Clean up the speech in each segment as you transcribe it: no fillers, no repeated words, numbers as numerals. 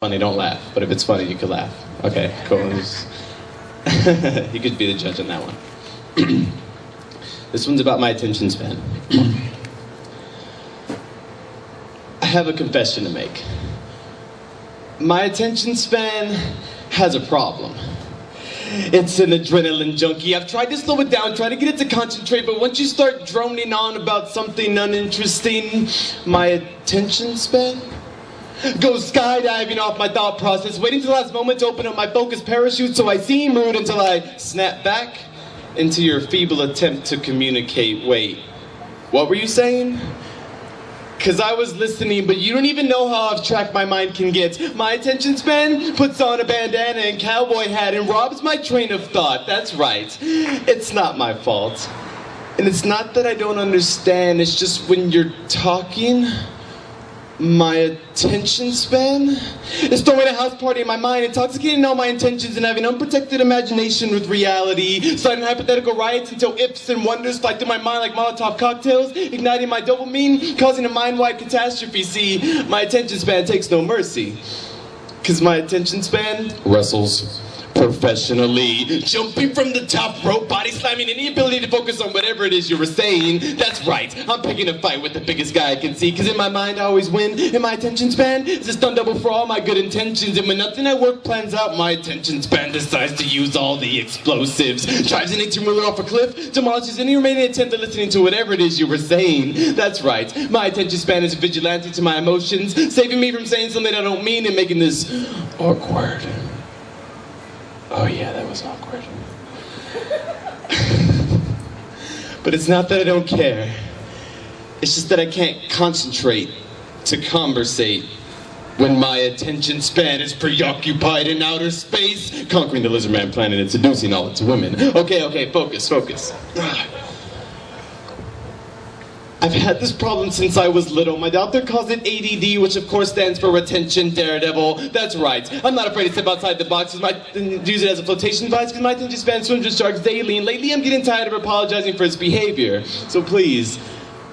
Funny, don't laugh. But if it's funny, you could laugh. Okay, cool. You could be the judge on that one. This one's about my attention span. I have a confession to make. My attention span has a problem. It's an adrenaline junkie. I've tried to slow it down, try to get it to concentrate, but once you start droning on about something uninteresting, my attention span goes skydiving off my thought process, waiting till the last moment to open up my focus parachute so I seem rude until I snap back into your feeble attempt to communicate. Wait, what were you saying? Cause I was listening, but you don't even know how off track my mind can get. My attention span puts on a bandana and cowboy hat and robs my train of thought. That's right. It's not my fault. And it's not that I don't understand, it's just when you're talking, my attention span is throwing a house party in my mind, intoxicating all my intentions and having unprotected imagination with reality, starting hypothetical riots until ifs and wonders fly through my mind like Molotov cocktails, igniting my dopamine, causing a mind-wide catastrophe. See, my attention span takes no mercy, cause my attention span wrestles professionally, jumping from the top rope, body slamming any ability to focus on whatever it is you were saying. That's right, I'm picking a fight with the biggest guy I can see, cause in my mind I always win, and my attention span is a stunt double for all my good intentions, and when nothing at work plans out, my attention span decides to use all the explosives, drives an 18-wheeler off a cliff, demolishes any remaining attempt at listening to whatever it is you were saying. That's right, my attention span is a vigilante to my emotions, saving me from saying something I don't mean and making this awkward. Oh yeah, that was awkward. But it's not that I don't care. It's just that I can't concentrate to conversate when my attention span is preoccupied in outer space, conquering the lizard man planet and seducing all its women. Okay, focus. I've had this problem since I was little. My doctor calls it ADD, which of course stands for Retention Daredevil. That's right. I'm not afraid to step outside the box and use it as a flotation device because my attention span swims with sharks daily, and lately I'm getting tired of apologizing for its behavior. So please,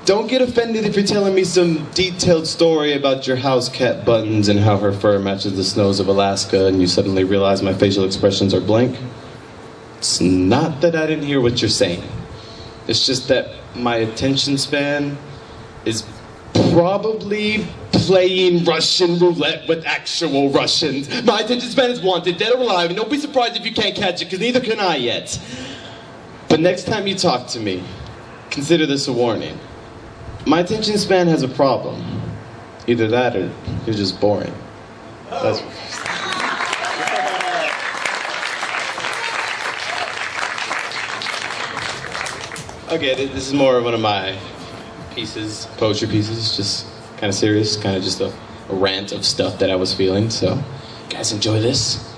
don't get offended if you're telling me some detailed story about your house cat Buttons and how her fur matches the snows of Alaska and you suddenly realize my facial expressions are blank. It's not that I didn't hear what you're saying. It's just that my attention span is probably playing Russian roulette with actual Russians. My attention span is wanted, dead or alive, and don't be surprised if you can't catch it, because neither can I yet. But next time you talk to me, consider this a warning. My attention span has a problem. Either that or you're just boring. That's... Okay, this is more of one of my pieces, poetry pieces, just kind of serious, kind of just a rant of stuff that I was feeling, so you guys enjoy this?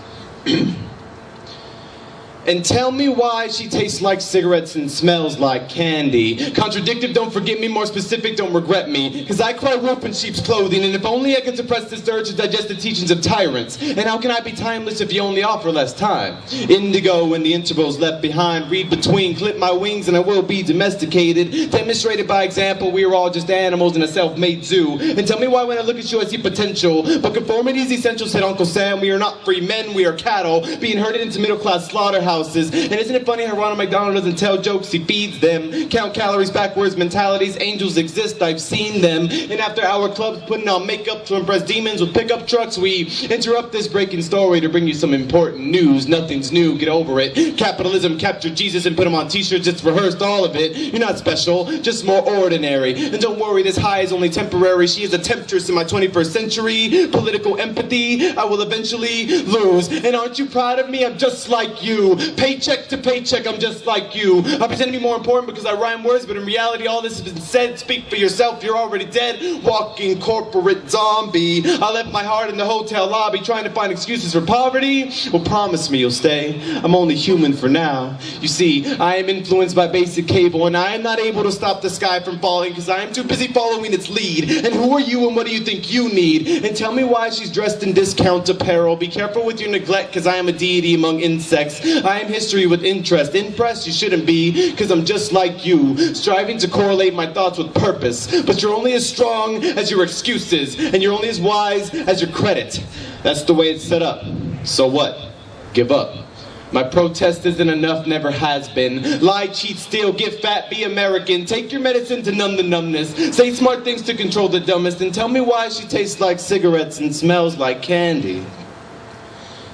And tell me why she tastes like cigarettes and smells like candy. Contradictive, don't forget me. More specific, don't regret me. Cause I cry wolf in sheep's clothing, and if only I could suppress this urge to digest the teachings of tyrants. And how can I be timeless if you only offer less time? Indigo when the interval's left behind. Read between, clip my wings and I will be domesticated. Demonstrated by example, we are all just animals in a self-made zoo. And tell me why when I look at you I see potential. But conformity is essential, said Uncle Sam. We are not free men, we are cattle, being herded into middle-class slaughterhouses. And isn't it funny how Ronald McDonald doesn't tell jokes, he feeds them. Count calories, backwards mentalities, angels exist, I've seen them. And after our clubs putting on makeup to impress demons with pickup trucks, we interrupt this breaking story to bring you some important news. Nothing's new, get over it. Capitalism captured Jesus and put him on t-shirts, it's rehearsed all of it. You're not special, just more ordinary. And don't worry, this high is only temporary. She is a temptress in my 21st century. Political empathy, I will eventually lose. And aren't you proud of me? I'm just like you. Paycheck to paycheck, I'm just like you. I pretend to be more important because I rhyme words, but in reality all this has been said. Speak for yourself, you're already dead. Walking corporate zombie. I left my heart in the hotel lobby trying to find excuses for poverty. Well, promise me you'll stay. I'm only human for now. You see, I am influenced by basic cable, and I am not able to stop the sky from falling because I am too busy following its lead. And who are you and what do you think you need? And tell me why she's dressed in discount apparel. Be careful with your neglect because I am a deity among insects. I time history with interest. Impressed you shouldn't be, cause I'm just like you, striving to correlate my thoughts with purpose. But you're only as strong as your excuses, and you're only as wise as your credit. That's the way it's set up. So what? Give up. My protest isn't enough, never has been. Lie, cheat, steal, get fat, be American. Take your medicine to numb the numbness. Say smart things to control the dumbest. And tell me why she tastes like cigarettes and smells like candy.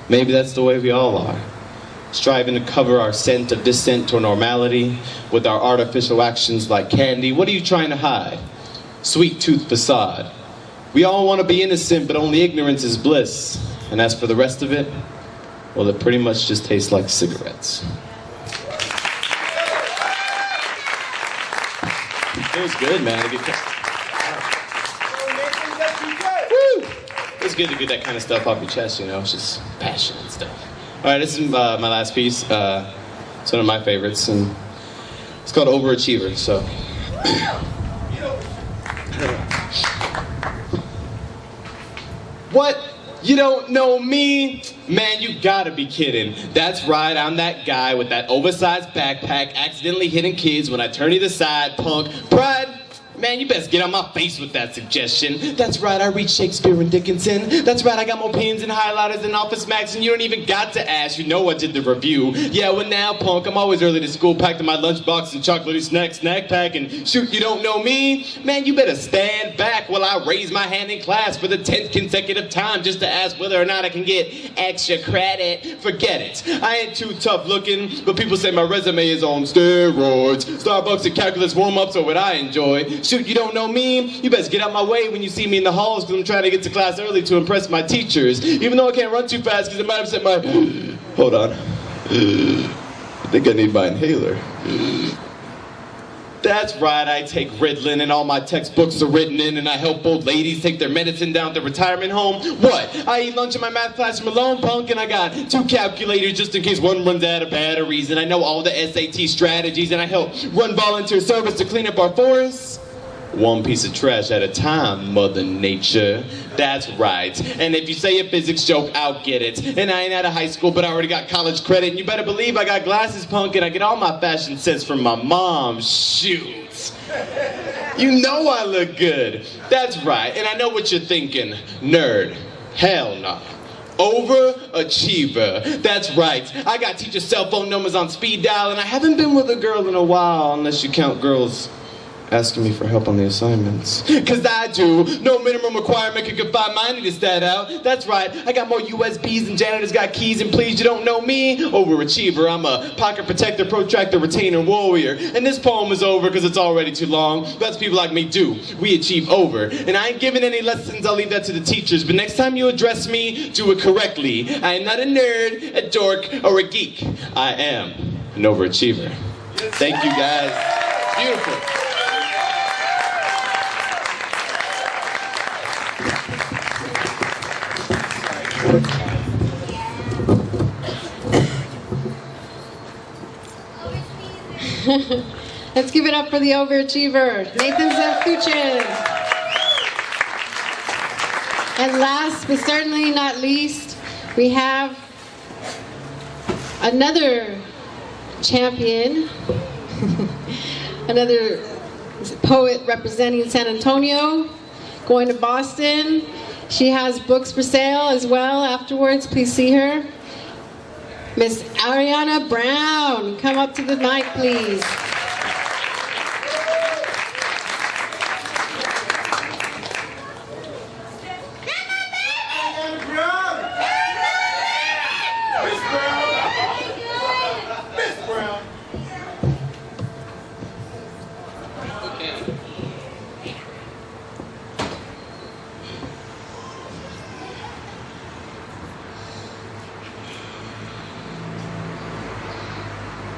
Maybe that's the way we all are. Striving to cover our scent of dissent to normality with our artificial actions like candy. What are you trying to hide? Sweet tooth facade. We all want to be innocent, but only ignorance is bliss. And as for the rest of it, well, it pretty much just tastes like cigarettes. Feels good, man. It's good to get that kind of stuff off your chest, you know? It's just passion and stuff. All right, this is my last piece. It's one of my favorites, and it's called Overachiever, so. What? You don't know me? Man, you gotta be kidding. That's right, I'm that guy with that oversized backpack accidentally hitting kids when I turn either side, punk. Pride? Man, you best get on my face with that suggestion. That's right, I read Shakespeare and Dickinson. That's right, I got more pens and highlighters than Office Max, and you don't even got to ask. You know I did the review. Yeah, well now, punk, I'm always early to school, packed in my lunchbox and chocolatey snack pack, and shoot, you don't know me? Man, you better stand back while I raise my hand in class for the 10th consecutive time just to ask whether or not I can get extra credit. Forget it. I ain't too tough looking, but people say my resume is on steroids. Starbucks and calculus warm-ups are what I enjoy. Shoot, you don't know me? You best get out my way when you see me in the halls, because I'm trying to get to class early to impress my teachers. Even though I can't run too fast because it might upset my... Hold on. I think I need my inhaler. That's right, I take Ritalin and all my textbooks are written in, and I help old ladies take their medicine down to retirement home. What? I eat lunch in my math classroom alone, punk, and I got 2 calculators just in case one runs out of batteries, and I know all the SAT strategies, and I help run volunteer service to clean up our forests. One piece of trash at a time, Mother Nature. That's right. And if you say a physics joke, I'll get it. And I ain't out of high school, but I already got college credit. And you better believe I got glasses, punk, and I get all my fashion sense from my mom. Shoot. You know I look good. That's right. And I know what you're thinking. Nerd. Hell no. Overachiever. That's right. I got teachers' cell phone numbers on speed dial, and I haven't been with a girl in a while, unless you count girls asking me for help on the assignments. Cause I do. No minimum requirement can confine my need to stat out. That's right. I got more USBs than janitors got keys, and please, you don't know me? Overachiever. I'm a pocket protector, protractor, retainer, warrior. And this poem is over because it's already too long. That's people like me do. We achieve over. And I ain't giving any lessons. I'll leave that to the teachers. But next time you address me, do it correctly. I am not a nerd, a dork, or a geek. I am an overachiever. Thank you, guys. Beautiful. Let's give it up for the overachiever, Nathan Zerfuchin. And last but certainly not least, we have another champion, another poet representing San Antonio, going to Boston. She has books for sale as well afterwards. Please see her. Miss Ariana Brown, come up to the mic, please.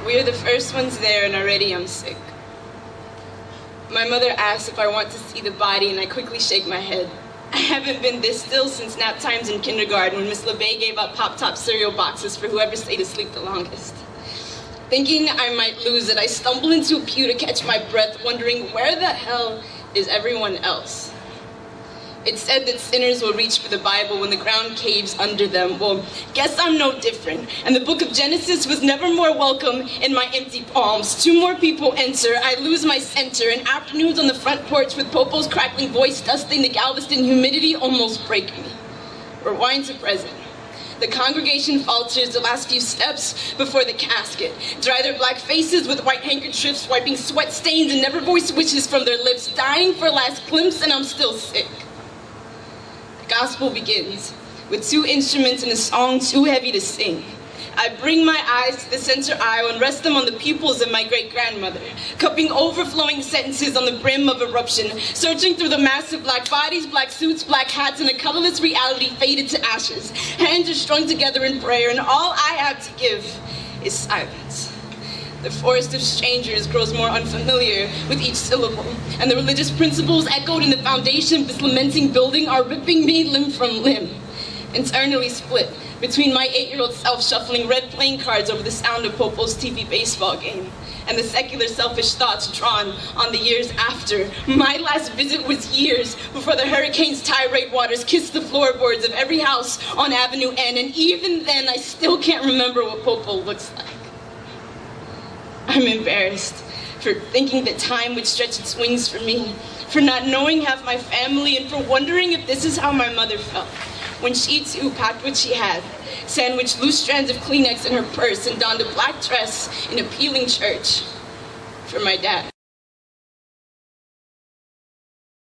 We're the first ones there, and already I'm sick. My mother asks if I want to see the body, and I quickly shake my head. I haven't been this still since nap times in kindergarten when Miss LeBay gave out Pop-Top cereal boxes for whoever stayed asleep the longest. Thinking I might lose it, I stumble into a pew to catch my breath, wondering where the hell is everyone else? It's said that sinners will reach for the Bible when the ground caves under them. Well, guess I'm no different. And the book of Genesis was never more welcome in my empty palms. 2 more people enter, I lose my center, and afternoons on the front porch with Popo's crackling voice dusting the Galveston humidity almost break me. Rewind to present. The congregation falters the last few steps before the casket, dry their black faces with white handkerchiefs, wiping sweat stains and never voice wishes from their lips, dying for a last glimpse, and I'm still sick. The gospel begins with 2 instruments and a song too heavy to sing. I bring my eyes to the center aisle and rest them on the pupils of my great-grandmother, cupping overflowing sentences on the brim of eruption, searching through the mass of black bodies, black suits, black hats, and a colorless reality faded to ashes. Hands are strung together in prayer, and all I have to give is silence. The forest of strangers grows more unfamiliar with each syllable, and the religious principles echoed in the foundation of this lamenting building are ripping me limb from limb, internally split between my 8-year-old self shuffling red playing cards over the sound of Popo's TV baseball game, and the secular selfish thoughts drawn on the years after. My last visit was years before the hurricane's tirade waters kissed the floorboards of every house on Avenue N, and even then I still can't remember what Popo looks like. I'm embarrassed for thinking that time would stretch its wings for me, for not knowing half my family, and for wondering if this is how my mother felt when she too packed what she had, sandwiched loose strands of Kleenex in her purse, and donned a black dress in a peeling church for my dad.